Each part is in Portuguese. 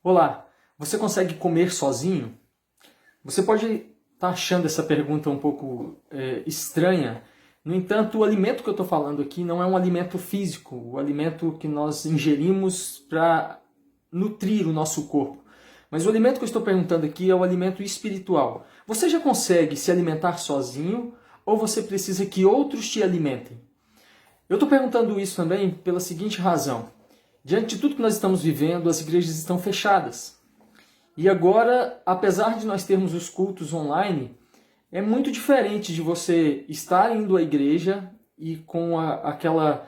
Olá, você consegue comer sozinho? Você pode estar achando essa pergunta um pouco estranha. No entanto, o alimento que eu estou falando aqui não é um alimento físico, o alimento que nós ingerimos para nutrir o nosso corpo. Mas o alimento que eu estou perguntando aqui é o alimento espiritual. Você já consegue se alimentar sozinho ou você precisa que outros te alimentem? Eu estou perguntando isso também pela seguinte razão. Diante de tudo que nós estamos vivendo, as igrejas estão fechadas. E agora, apesar de nós termos os cultos online, é muito diferente de você estar indo à igreja e com aquela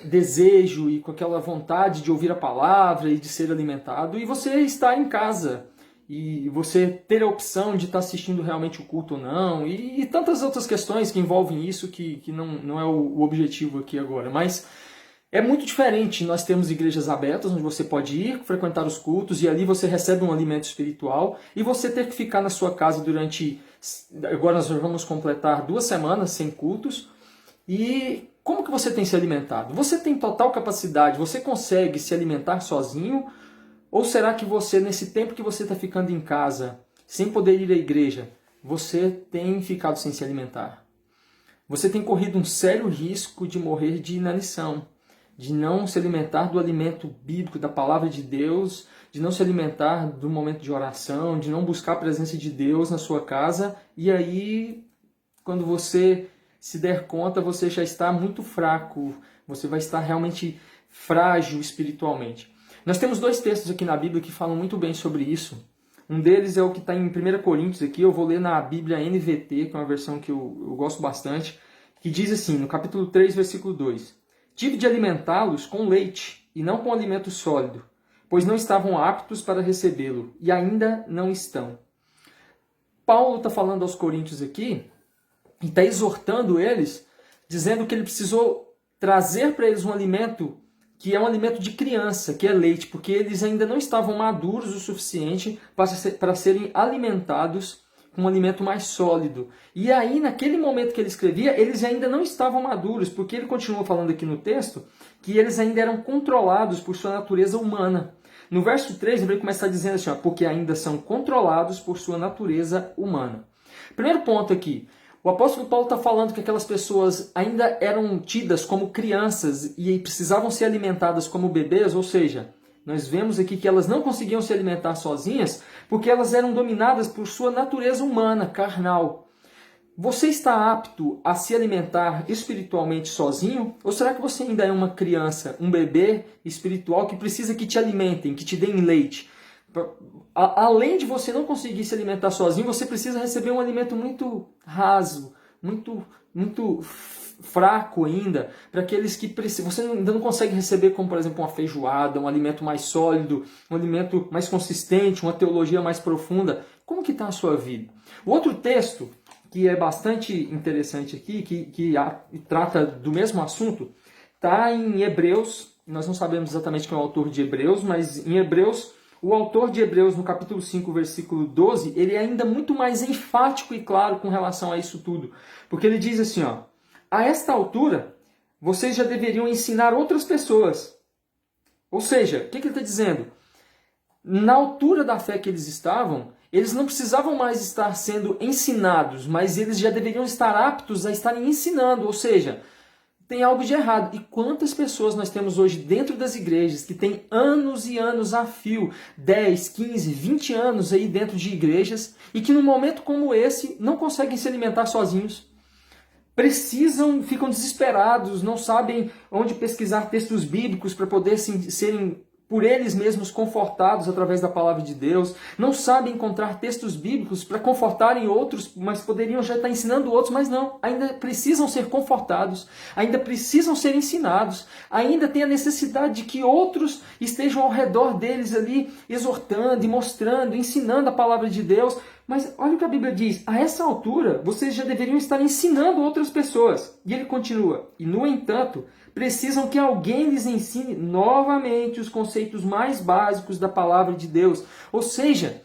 desejo e com aquela vontade de ouvir a palavra e de ser alimentado, e você estar em casa e você ter a opção de estar assistindo realmente o culto ou não, e tantas outras questões que envolvem isso que não é o objetivo aqui agora. Mas é muito diferente nós termos igrejas abertas, onde você pode ir, frequentar os cultos, e ali você recebe um alimento espiritual, e você ter que ficar na sua casa durante... Agora nós vamos completar 2 semanas sem cultos. E como que você tem se alimentado? Você tem total capacidade, você consegue se alimentar sozinho? Ou será que você, nesse tempo que você está ficando em casa, sem poder ir à igreja, você tem ficado sem se alimentar? Você tem corrido um sério risco de morrer de inanição, de não se alimentar do alimento bíblico, da palavra de Deus, de não se alimentar do momento de oração, de não buscar a presença de Deus na sua casa, e aí, quando você se der conta, você já está muito fraco, você vai estar realmente frágil espiritualmente. Nós temos 2 textos aqui na Bíblia que falam muito bem sobre isso. Um deles é o que está em 1 Coríntios aqui, eu vou ler na Bíblia NVT, que é uma versão que eu gosto bastante, que diz assim, no capítulo 3, versículo 2: Tive de alimentá-los com leite, e não com alimento sólido, pois não estavam aptos para recebê-lo, e ainda não estão. Paulo está falando aos coríntios aqui, e está exortando eles, dizendo que ele precisou trazer para eles um alimento que é um alimento de criança, que é leite, porque eles ainda não estavam maduros o suficiente para serem alimentados com um alimento mais sólido. E aí, naquele momento que ele escrevia, eles ainda não estavam maduros, porque ele continua falando aqui no texto que eles ainda eram controlados por sua natureza humana. No verso 3, ele começa dizendo assim, porque ainda são controlados por sua natureza humana. Primeiro ponto aqui, o apóstolo Paulo está falando que aquelas pessoas ainda eram tidas como crianças e precisavam ser alimentadas como bebês, ou seja, nós vemos aqui que elas não conseguiam se alimentar sozinhas porque elas eram dominadas por sua natureza humana, carnal. Você está apto a se alimentar espiritualmente sozinho? Ou será que você ainda é uma criança, um bebê espiritual que precisa que te alimentem, que te deem leite? Além de você não conseguir se alimentar sozinho, você precisa receber um alimento muito raso, muito fraco ainda, para aqueles que precisam. Você ainda não consegue receber como, por exemplo, uma feijoada, um alimento mais sólido, um alimento mais consistente, uma teologia mais profunda. Como que está a sua vida? O outro texto, que é bastante interessante aqui, que trata do mesmo assunto, está em Hebreus. Nós não sabemos exatamente quem é o autor de Hebreus, mas em Hebreus, o autor de Hebreus, no capítulo 5, versículo 12, ele é ainda muito mais enfático e claro com relação a isso tudo. Porque ele diz assim, a esta altura, vocês já deveriam ensinar outras pessoas. Ou seja, o que ele está dizendo? Na altura da fé que eles estavam, eles não precisavam mais estar sendo ensinados, mas eles já deveriam estar aptos a estarem ensinando. Ou seja, tem algo de errado. E quantas pessoas nós temos hoje dentro das igrejas que têm anos e anos a fio, 10, 15, 20 anos aí dentro de igrejas, e que num momento como esse não conseguem se alimentar sozinhos. Ficam desesperados, não sabem onde pesquisar textos bíblicos para poder serem por eles mesmos confortados através da palavra de Deus, não sabem encontrar textos bíblicos para confortarem outros, mas poderiam já estar ensinando outros, mas não, ainda precisam ser confortados, ainda precisam ser ensinados, ainda tem a necessidade de que outros estejam ao redor deles ali, exortando e mostrando, ensinando a palavra de Deus. Mas olha o que a Bíblia diz, a essa altura vocês já deveriam estar ensinando outras pessoas. E ele continua, e no entanto, precisam que alguém lhes ensine novamente os conceitos mais básicos da palavra de Deus. Ou seja,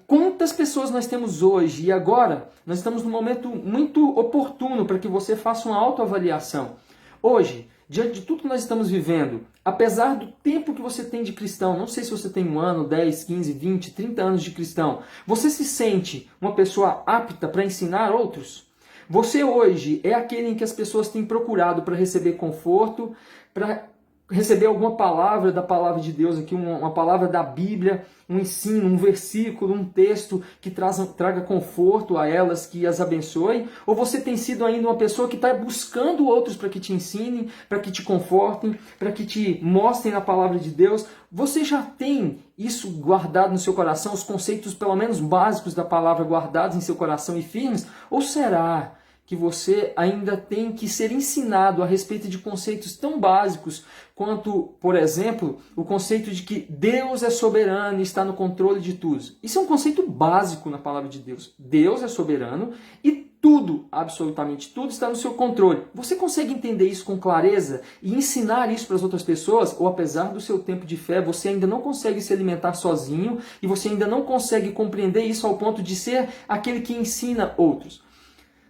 quantas pessoas nós temos hoje e agora nós estamos num momento muito oportuno para que você faça uma autoavaliação. Hoje, diante de tudo que nós estamos vivendo, apesar do tempo que você tem de cristão, não sei se você tem 1 ano, 10, 15, 20, 30 anos de cristão, você se sente uma pessoa apta para ensinar outros? Você hoje é aquele em que as pessoas têm procurado para receber conforto, para receber alguma palavra da palavra de Deus aqui, uma palavra da Bíblia, um ensino, um versículo, um texto que traga conforto a elas, que as abençoe? Ou você tem sido ainda uma pessoa que está buscando outros para que te ensinem, para que te confortem, para que te mostrem a palavra de Deus? Você já tem isso guardado no seu coração, os conceitos pelo menos básicos da palavra guardados em seu coração e firmes? Ou será que você ainda tem que ser ensinado a respeito de conceitos tão básicos quanto, por exemplo, o conceito de que Deus é soberano e está no controle de tudo? Isso é um conceito básico na palavra de Deus. Deus é soberano e tudo, absolutamente tudo, está no seu controle. Você consegue entender isso com clareza e ensinar isso para as outras pessoas? Ou apesar do seu tempo de fé, você ainda não consegue se alimentar sozinho e você ainda não consegue compreender isso ao ponto de ser aquele que ensina outros?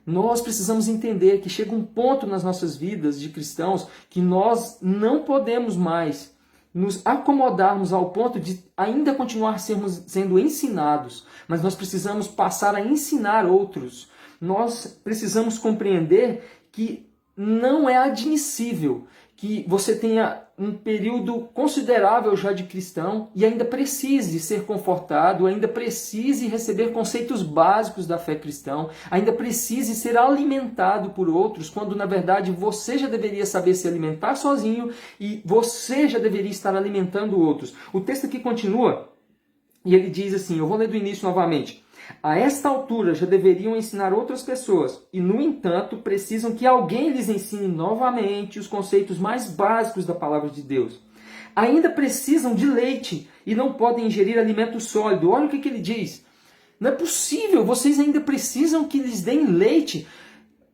Nós precisamos entender que chega um ponto nas nossas vidas de cristãos que nós não podemos mais nos acomodarmos ao ponto de ainda continuar sendo ensinados, mas nós precisamos passar a ensinar outros. Nós precisamos compreender que não é admissível que você tenha um período considerável já de cristão e ainda precise ser confortado, ainda precise receber conceitos básicos da fé cristã, ainda precise ser alimentado por outros, quando na verdade você já deveria saber se alimentar sozinho e você já deveria estar alimentando outros. O texto aqui continua e ele diz assim, eu vou ler do início novamente. A esta altura já deveriam ensinar outras pessoas e, no entanto, precisam que alguém lhes ensine novamente os conceitos mais básicos da palavra de Deus. Ainda precisam de leite e não podem ingerir alimento sólido. Olha o que ele diz. Não é possível, vocês ainda precisam que lhes deem leite.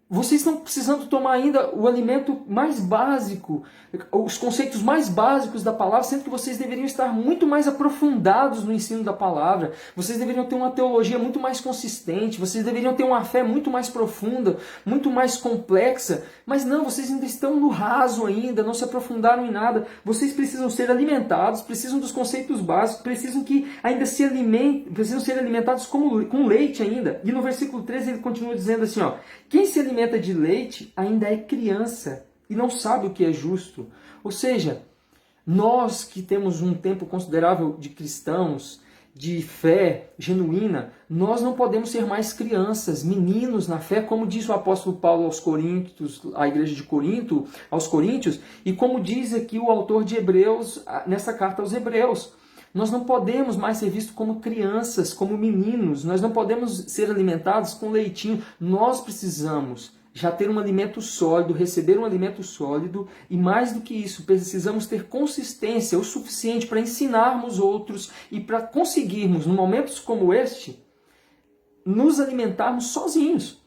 Vocês estão precisando tomar ainda o alimento mais básico, os conceitos mais básicos da palavra, sendo que vocês deveriam estar muito mais aprofundados no ensino da palavra. Vocês deveriam ter uma teologia muito mais consistente, vocês deveriam ter uma fé muito mais profunda, muito mais complexa. Mas não, vocês ainda estão no raso ainda, não se aprofundaram em nada. Vocês precisam ser alimentados, precisam dos conceitos básicos, precisam que ainda se alimentem, precisam ser alimentados com leite ainda. E no versículo 13 ele continua dizendo assim, ó, quem se alimenta de leite ainda é criança e não sabe o que é justo. Ou seja, nós que temos um tempo considerável de cristãos, de fé genuína, nós não podemos ser mais crianças, meninos na fé, como diz o apóstolo Paulo aos Coríntios, à igreja de Corinto, aos Coríntios, e como diz aqui o autor de Hebreus, nessa carta aos Hebreus. Nós não podemos mais ser vistos como crianças, como meninos. Nós não podemos ser alimentados com leitinho. Nós precisamos já ter um alimento sólido, receber um alimento sólido. E mais do que isso, precisamos ter consistência o suficiente para ensinarmos outros e para conseguirmos, em momentos como este, nos alimentarmos sozinhos.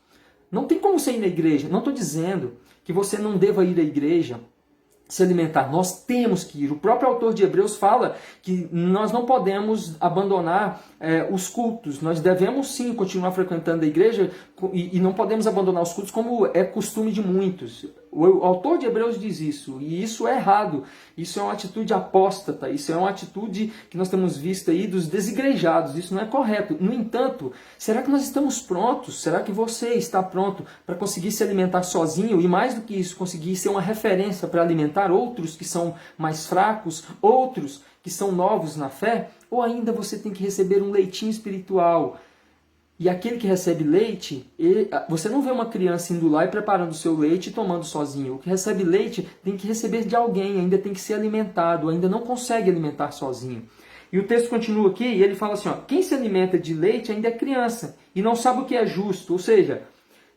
Não tem como você ir na igreja. Não estou dizendo que você não deva ir à igreja se alimentar. Nós temos que ir. O próprio autor de Hebreus fala que nós não podemos abandonar os cultos. Nós devemos sim continuar frequentando a igreja e não podemos abandonar os cultos como é costume de muitos. O autor de Hebreus diz isso, e isso é errado. Isso é uma atitude apóstata, isso é uma atitude que nós temos visto aí dos desigrejados. Isso não é correto. No entanto, será que nós estamos prontos? Será que você está pronto para conseguir se alimentar sozinho? E mais do que isso, conseguir ser uma referência para alimentar outros que são mais fracos, outros que são novos na fé? Ou ainda você tem que receber um leitinho espiritual? E aquele que recebe leite, você não vê uma criança indo lá e preparando o seu leite e tomando sozinho. O que recebe leite tem que receber de alguém, ainda tem que ser alimentado, ainda não consegue alimentar sozinho. E o texto continua aqui e ele fala assim, ó, quem se alimenta de leite ainda é criança e não sabe o que é justo, ou seja,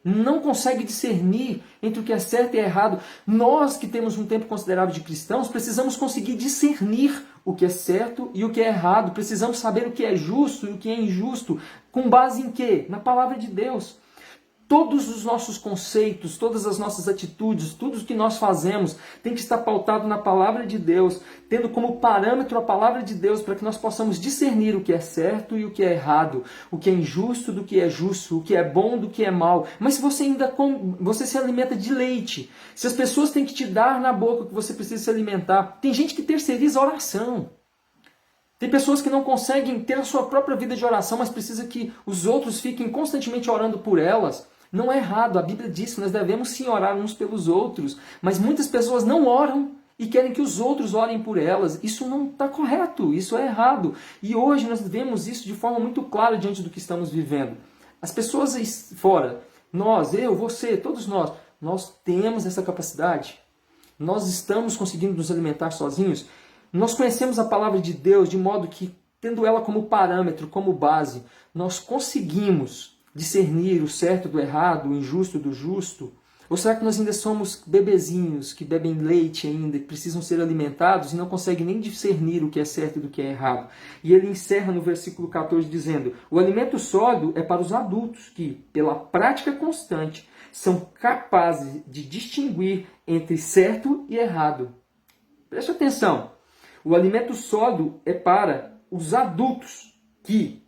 não consegue discernir entre o que é certo e errado. Nós que temos um tempo considerável de cristãos, precisamos conseguir discernir o que é certo e o que é errado. Precisamos saber o que é justo e o que é injusto. Com base em quê? Na palavra de Deus. todos os nossos conceitos, todas as nossas atitudes, tudo o que nós fazemos tem que estar pautado na palavra de Deus, tendo como parâmetro a palavra de Deus para que nós possamos discernir o que é certo e o que é errado, o que é injusto do que é justo, o que é bom do que é mal. Mas se você você se alimenta de leite, se as pessoas têm que te dar na boca o que você precisa se alimentar, tem gente que terceiriza a oração. Tem pessoas que não conseguem ter a sua própria vida de oração, mas precisa que os outros fiquem constantemente orando por elas. Não é errado, a Bíblia diz que nós devemos sim orar uns pelos outros, mas muitas pessoas não oram e querem que os outros orem por elas. Isso não está correto, isso é errado. E hoje nós vemos isso de forma muito clara diante do que estamos vivendo. As pessoas aí fora, nós, eu, você, todos nós temos essa capacidade. Nós estamos conseguindo nos alimentar sozinhos. Nós conhecemos a palavra de Deus de modo que, tendo ela como parâmetro, como base, nós conseguimos discernir o certo do errado, o injusto do justo? Ou será que nós ainda somos bebezinhos que bebem leite ainda, que precisam ser alimentados e não conseguem nem discernir o que é certo e do que é errado? E ele encerra no versículo 14 dizendo: o alimento sólido é para os adultos que, pela prática constante, são capazes de distinguir entre certo e errado. Preste atenção. O alimento sólido é para os adultos que,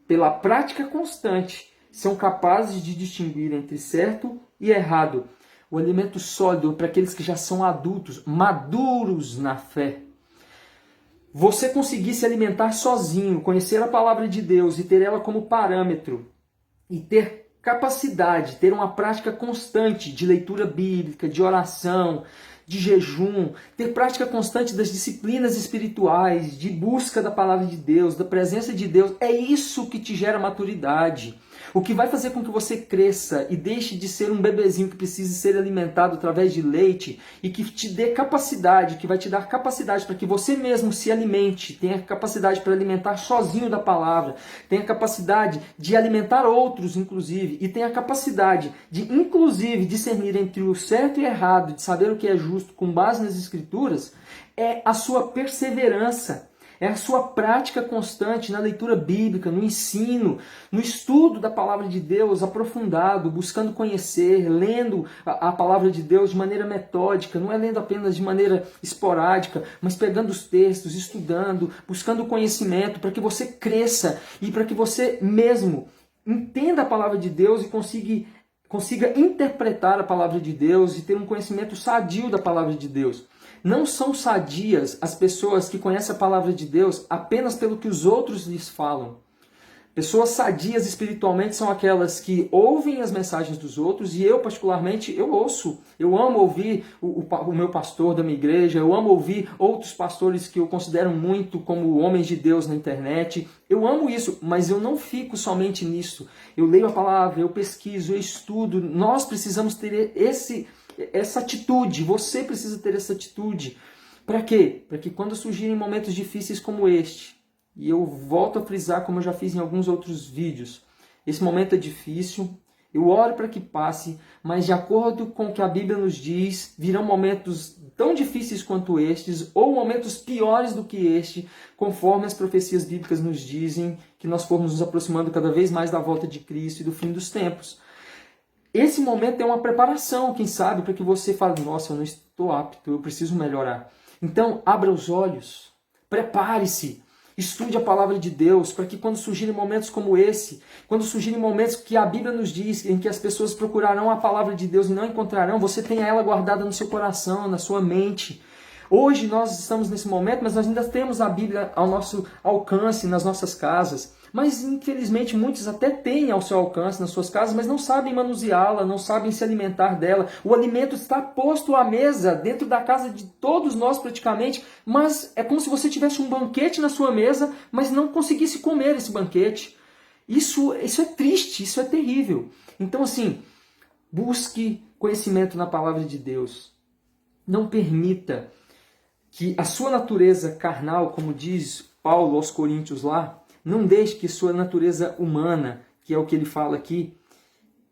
pela prática constante, são capazes de distinguir entre certo e errado. O alimento sólido é para aqueles que já são adultos, maduros na fé. Você conseguir se alimentar sozinho, conhecer a palavra de Deus e ter ela como parâmetro, e ter capacidade, ter uma prática constante de leitura bíblica, de oração, de jejum, ter prática constante das disciplinas espirituais, de busca da palavra de Deus, da presença de Deus, é isso que te gera maturidade. O que vai fazer com que você cresça e deixe de ser um bebezinho que precisa ser alimentado através de leite e que te dê capacidade, que vai te dar capacidade para que você mesmo se alimente, tenha capacidade para alimentar sozinho da palavra, tenha capacidade de alimentar outros, inclusive, e tenha capacidade de, inclusive, discernir entre o certo e o errado, de saber o que é justo com base nas Escrituras, é a sua perseverança. É a sua prática constante na leitura bíblica, no ensino, no estudo da palavra de Deus aprofundado, buscando conhecer, lendo a palavra de Deus de maneira metódica, não é lendo apenas de maneira esporádica, mas pegando os textos, estudando, buscando conhecimento para que você cresça e para que você mesmo entenda a palavra de Deus e consiga interpretar a palavra de Deus e ter um conhecimento sadio da palavra de Deus. Não são sadias as pessoas que conhecem a palavra de Deus apenas pelo que os outros lhes falam. Pessoas sadias espiritualmente são aquelas que ouvem as mensagens dos outros, e eu particularmente, eu ouço. Eu amo ouvir o meu pastor da minha igreja, eu amo ouvir outros pastores que eu considero muito como homens de Deus na internet. Eu amo isso, mas eu não fico somente nisso. Eu leio a palavra, eu pesquiso, eu estudo. Nós precisamos ter essa atitude, você precisa ter essa atitude. Para quê? Para que quando surgirem momentos difíceis como este, e eu volto a frisar como eu já fiz em alguns outros vídeos, esse momento é difícil, eu oro para que passe, mas de acordo com o que a Bíblia nos diz, virão momentos tão difíceis quanto estes, ou momentos piores do que este, conforme as profecias bíblicas nos dizem, que nós formos nos aproximando cada vez mais da volta de Cristo e do fim dos tempos. Esse momento é uma preparação, quem sabe, para que você fale: nossa, eu não estou apto, eu preciso melhorar. Então, abra os olhos, prepare-se, estude a palavra de Deus, para que quando surgirem momentos como esse, quando surgirem momentos que a Bíblia nos diz, em que as pessoas procurarão a palavra de Deus e não encontrarão, você tenha ela guardada no seu coração, na sua mente. Hoje nós estamos nesse momento, mas nós ainda temos a Bíblia ao nosso alcance, nas nossas casas. Mas, infelizmente, muitos até têm ao seu alcance nas suas casas, mas não sabem manuseá-la, não sabem se alimentar dela. O alimento está posto à mesa, dentro da casa de todos nós praticamente, mas é como se você tivesse um banquete na sua mesa, mas não conseguisse comer esse banquete. Isso é triste, isso é terrível. Então, assim, busque conhecimento na palavra de Deus. Não permita que a sua natureza carnal, como diz Paulo aos Coríntios lá, não deixe que sua natureza humana, que é o que ele fala aqui,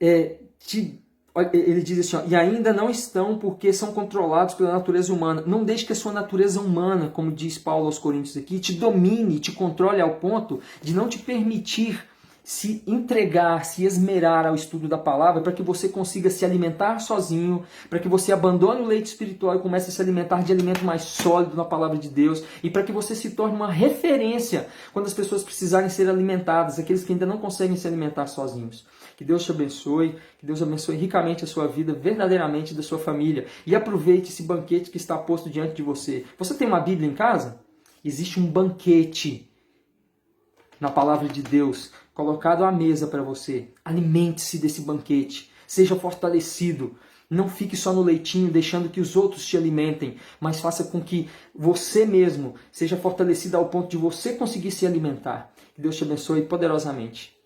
ele diz assim, ó, e ainda não estão porque são controlados pela natureza humana. Não deixe que a sua natureza humana, como diz Paulo aos Coríntios aqui, te domine, te controle ao ponto de não te permitir se entregar, se esmerar ao estudo da palavra para que você consiga se alimentar sozinho, para que você abandone o leite espiritual e comece a se alimentar de alimento mais sólido na palavra de Deus e para que você se torne uma referência quando as pessoas precisarem ser alimentadas, aqueles que ainda não conseguem se alimentar sozinhos. Que Deus te abençoe, que Deus abençoe ricamente a sua vida, verdadeiramente da sua família. E aproveite esse banquete que está posto diante de você. Você tem uma Bíblia em casa? Existe um banquete na palavra de Deus colocado à mesa para você. Alimente-se desse banquete. Seja fortalecido. Não fique só no leitinho, deixando que os outros te alimentem, mas faça com que você mesmo seja fortalecido ao ponto de você conseguir se alimentar. Que Deus te abençoe poderosamente.